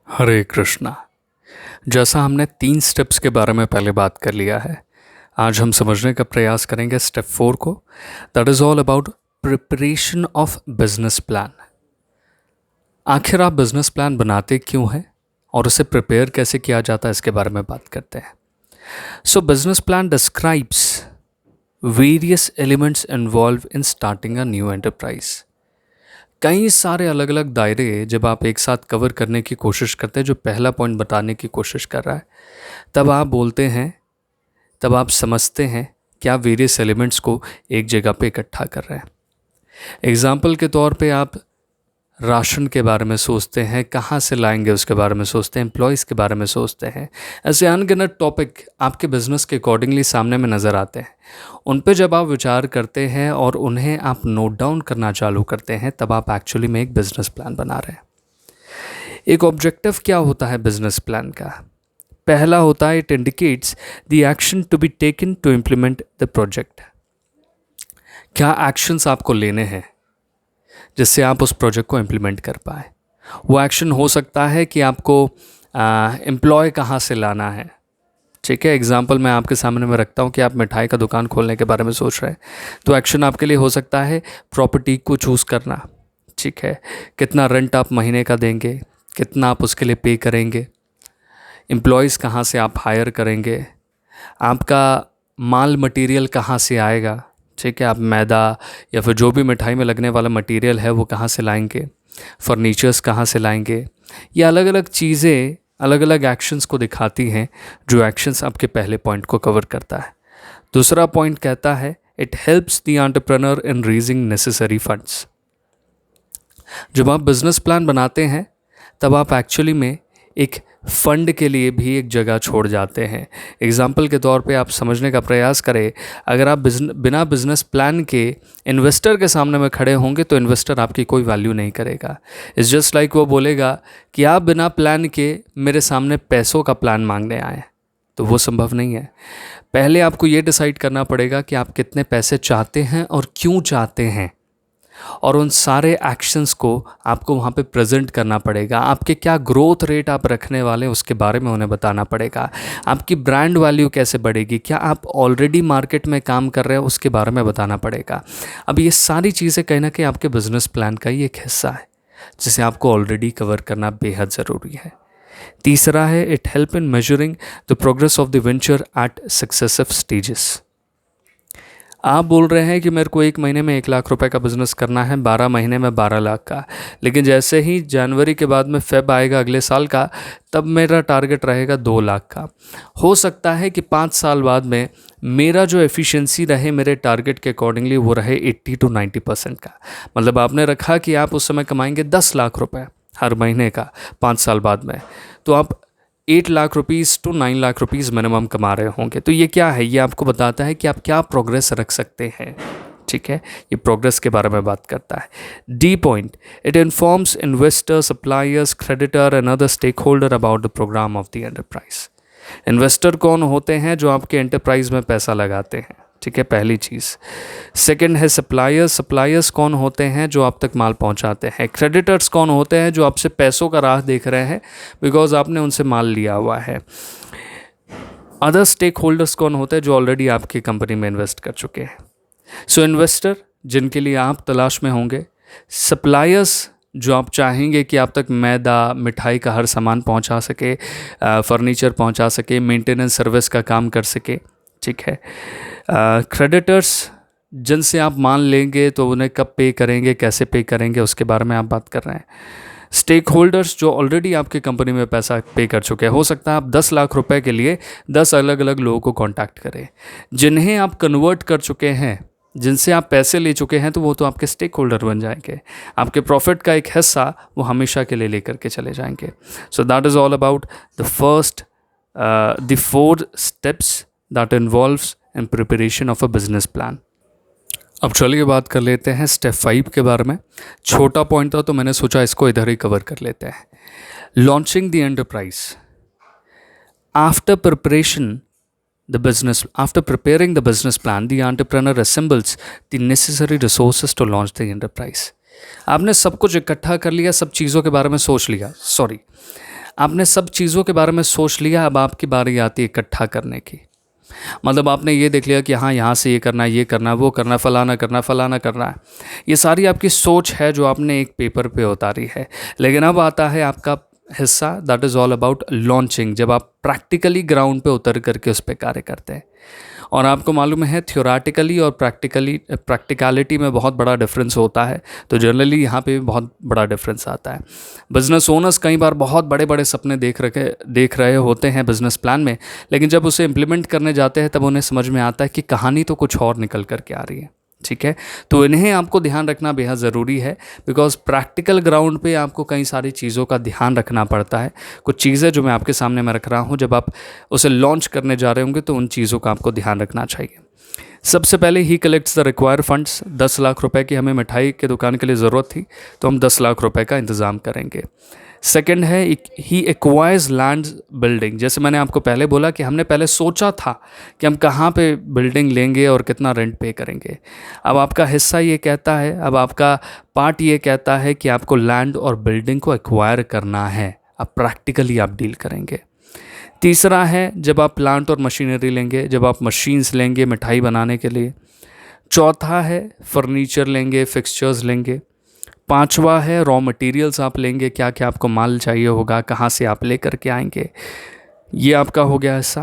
हरे कृष्णा। जैसा हमने 3 स्टेप्स के बारे में पहले बात कर लिया है, आज हम समझने का प्रयास करेंगे स्टेप 4 को। That is all about preparation of business plan. आखिर आप बिजनेस प्लान बनाते क्यों हैं और उसे प्रिपेयर कैसे किया जाता है, इसके बारे में बात करते हैं। सो business plan describes various elements involve in starting a new enterprise. कई सारे अलग अलग दायरे जब आप एक साथ कवर करने की कोशिश करते हैं, जो पहला पॉइंट बताने की कोशिश कर रहा है, तब आप बोलते हैं, तब आप समझते हैं कि आप वेरियस एलिमेंट्स को एक जगह पे इकट्ठा कर रहे हैं। एग्जाम्पल के तौर पे आप राशन के बारे में सोचते हैं, कहाँ से लाएंगे उसके बारे में सोचते हैं, एम्प्लॉयज़ के बारे में सोचते हैं। ऐसे अनगिनत टॉपिक आपके बिजनेस के अकॉर्डिंगली सामने में नज़र आते हैं। उन पे जब आप विचार करते हैं और उन्हें आप नोट डाउन करना चालू करते हैं, तब आप एक्चुअली में एक बिजनेस प्लान बना रहे हैं। एक ऑब्जेक्टिव क्या होता है बिजनेस प्लान का? पहला होता है, it indicates the action to be taken to implement the project. क्या एक्शंस आपको लेने हैं जिससे आप उस प्रोजेक्ट को इम्प्लीमेंट कर पाए। वो एक्शन हो सकता है कि आपको एम्प्लॉय कहाँ से लाना है। ठीक है, एग्जाम्पल मैं आपके सामने में रखता हूँ कि आप मिठाई का दुकान खोलने के बारे में सोच रहे हैं, तो एक्शन आपके लिए हो सकता है प्रॉपर्टी को चूज़ करना। ठीक है, कितना रेंट आप महीने का देंगे, कितना आप उसके लिए पे करेंगे, एम्प्लॉयज़ कहाँ से आप हायर करेंगे, आपका माल मटेरियल कहाँ से आएगा। ठीक है, आप मैदा या फिर जो भी मिठाई में लगने वाला मटेरियल है वो कहाँ से लाएंगे, फर्नीचर्स कहाँ से लाएंगे। ये अलग अलग चीज़ें अलग अलग एक्शंस को दिखाती हैं, जो एक्शंस आपके पहले पॉइंट को कवर करता है। दूसरा पॉइंट कहता है, it helps the entrepreneur in raising necessary funds. जब आप बिजनेस प्लान बनाते हैं, तब आप एक्चुअली में एक फ़ंड के लिए भी एक जगह छोड़ जाते हैं। एग्जाम्पल के तौर पे आप समझने का प्रयास करें, अगर आप बिना बिजनेस प्लान के इन्वेस्टर के सामने में खड़े होंगे तो इन्वेस्टर आपकी कोई वैल्यू नहीं करेगा। इट्स जस्ट लाइक वो बोलेगा कि आप बिना प्लान के मेरे सामने पैसों का प्लान मांगने आए, तो वो संभव नहीं है। पहले आपको ये डिसाइड करना पड़ेगा कि आप कितने पैसे चाहते हैं और क्यों चाहते हैं, और उन सारे एक्शंस को आपको वहाँ पे प्रेजेंट करना पड़ेगा। आपके क्या ग्रोथ रेट आप रखने वाले हैं उसके बारे में उन्हें बताना पड़ेगा। आपकी ब्रांड वैल्यू कैसे बढ़ेगी, क्या आप ऑलरेडी मार्केट में काम कर रहे हैं उसके बारे में बताना पड़ेगा। अब ये सारी चीज़ें कहीं ना कहीं आपके बिजनेस प्लान का ही एक हिस्सा है, जिसे आपको ऑलरेडी कवर करना बेहद ज़रूरी है। तीसरा है, it help in measuring the progress of the venture at successive stages. आप बोल रहे हैं कि मेरे को 1 महीने में 1 लाख रुपए का बिज़नेस करना है, 12 महीने में 12 लाख का, लेकिन जैसे ही जनवरी के बाद में फेब आएगा अगले साल का, तब मेरा टारगेट रहेगा 2 लाख का। हो सकता है कि 5 साल बाद में मेरा जो एफिशिएंसी रहे मेरे टारगेट के अकॉर्डिंगली वो रहे 80 to 90% का। मतलब आपने रखा कि आप उस समय कमाएंगे 10 लाख रुपए हर महीने का 5 साल बाद में, तो आप 8 lakh rupees to 9 lakh rupees minimum कमा रहे होंगे। तो ये क्या है, ये आपको बताता है कि आप क्या प्रोग्रेस रख सकते हैं। ठीक है, ये प्रोग्रेस के बारे में बात करता है। D point, it informs investor, suppliers, creditor and other stakeholder about the program of the enterprise. Investor कौन होते हैं? जो आपके एंटरप्राइज में पैसा लगाते हैं। ठीक है, पहली चीज़। सेकंड है सप्लायर्स। सप्लायर्स कौन होते हैं? जो आप तक माल पहुंचाते हैं। क्रेडिटर्स कौन होते हैं? जो आपसे पैसों का राह देख रहे हैं, बिकॉज आपने उनसे माल लिया हुआ है। अदर स्टेक होल्डर्स कौन होते हैं? जो ऑलरेडी आपकी कंपनी में इन्वेस्ट कर चुके हैं। सो इन्वेस्टर, जिनके लिए आप तलाश में होंगे। सप्लायर्स, जो आप चाहेंगे कि आप तक मैदा, मिठाई का हर सामान पहुंचा सके, फर्नीचर पहुंचा सके, मेंटेनेंस सर्विस का काम कर सके। ठीक है। क्रेडिटर्स, जिनसे आप मान लेंगे तो उन्हें कब पे करेंगे, कैसे पे करेंगे, उसके बारे में आप बात कर रहे हैं। स्टेक होल्डर्स, जो ऑलरेडी आपकी कंपनी में पैसा पे कर चुके हैं। हो सकता है आप 10 लाख रुपए के लिए 10 अलग अलग लोगों को कांटेक्ट करें, जिन्हें आप कन्वर्ट कर चुके हैं, जिनसे आप पैसे ले चुके हैं, तो वो तो आपके स्टेक होल्डर बन जाएंगे। आपके प्रॉफिट का एक हिस्सा वो हमेशा के लिए लेकर के चले जाएंगे। So that is all about the 4 steps that involves in preparation of a business plan. अब चलिए बात कर लेते हैं स्टेप 5 के बारे में। छोटा पॉइंट था तो मैंने सोचा इसको इधर ही कवर कर लेते हैं। Launching the enterprise. After preparing the business plan, the entrepreneur assembles the necessary resources to launch the enterprise. आपने सब कुछ इकट्ठा कर लिया, सब चीज़ों के बारे में सोच लिया। आपने सब चीज़ों के बारे में सोच लिया, अब आपकी बारी आती है इकट्ठा करने की। मतलब आपने ये देख लिया कि हाँ यहाँ से ये करना है, ये करना है, वो करना है, फलाना करना है। ये सारी आपकी सोच है जो आपने एक पेपर पे उतारी है। लेकिन अब आता है आपका हिस्सा, that is all about launching, जब आप प्रैक्टिकली ग्राउंड पे उतर करके उस पर कार्य करते हैं। और आपको मालूम है थ्योरेटिकली और प्रैक्टिकलिटी में बहुत बड़ा डिफरेंस होता है, तो जनरली यहाँ पे भी बहुत बड़ा डिफरेंस आता है। बिजनेस ओनर्स कई बार बहुत बड़े बड़े सपने देख रहे होते हैं बिजनेस प्लान में, लेकिन जब उसे इम्प्लीमेंट करने जाते हैं तब उन्हें समझ में आता है कि कहानी तो कुछ और निकल करके आ रही है। ठीक है, तो इन्हें आपको ध्यान रखना बेहद ज़रूरी है, बिकॉज प्रैक्टिकल ग्राउंड पे आपको कई सारी चीज़ों का ध्यान रखना पड़ता है। कुछ चीज़ें जो मैं आपके सामने में रख रहा हूँ, जब आप उसे लॉन्च करने जा रहे होंगे तो उन चीज़ों का आपको ध्यान रखना चाहिए। सबसे पहले ही collects the required funds. 10 lakh रुपए की हमें मिठाई की दुकान के लिए ज़रूरत थी, तो हम 10 लाख रुपए का इंतज़ाम करेंगे। सेकंड है ही एक्वायर्स लैंड बिल्डिंग। जैसे मैंने आपको पहले बोला कि हमने पहले सोचा था कि हम कहाँ पे बिल्डिंग लेंगे और कितना रेंट पे करेंगे। अब आपका हिस्सा ये कहता है, अब आपका पार्ट ये कहता है कि आपको लैंड और बिल्डिंग को एक्वायर करना है। अब प्रैक्टिकली आप डील करेंगे। तीसरा है जब आप प्लांट और मशीनरी लेंगे, जब आप मशीन्स लेंगे मिठाई बनाने के लिए। चौथा है फर्नीचर लेंगे, फिक्सचर्स लेंगे। पांचवा है रॉ मटेरियल्स आप लेंगे, क्या क्या आपको माल चाहिए होगा, कहाँ से आप ले करके आएंगे। ये आपका हो गया हिस्सा।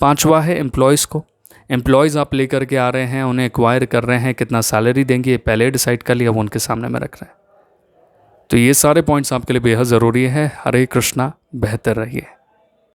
पांचवा है एम्प्लॉयज़ को, एम्प्लॉयज़ आप ले करके आ रहे हैं, उन्हें एक्वायर कर रहे हैं, कितना सैलरी देंगे ये पहले डिसाइड कर लिया, वो उनके सामने में रख रहे हैं। तो ये सारे पॉइंट्स आपके लिए बेहद ज़रूरी है। हरे कृष्णा, बेहतर रहिए।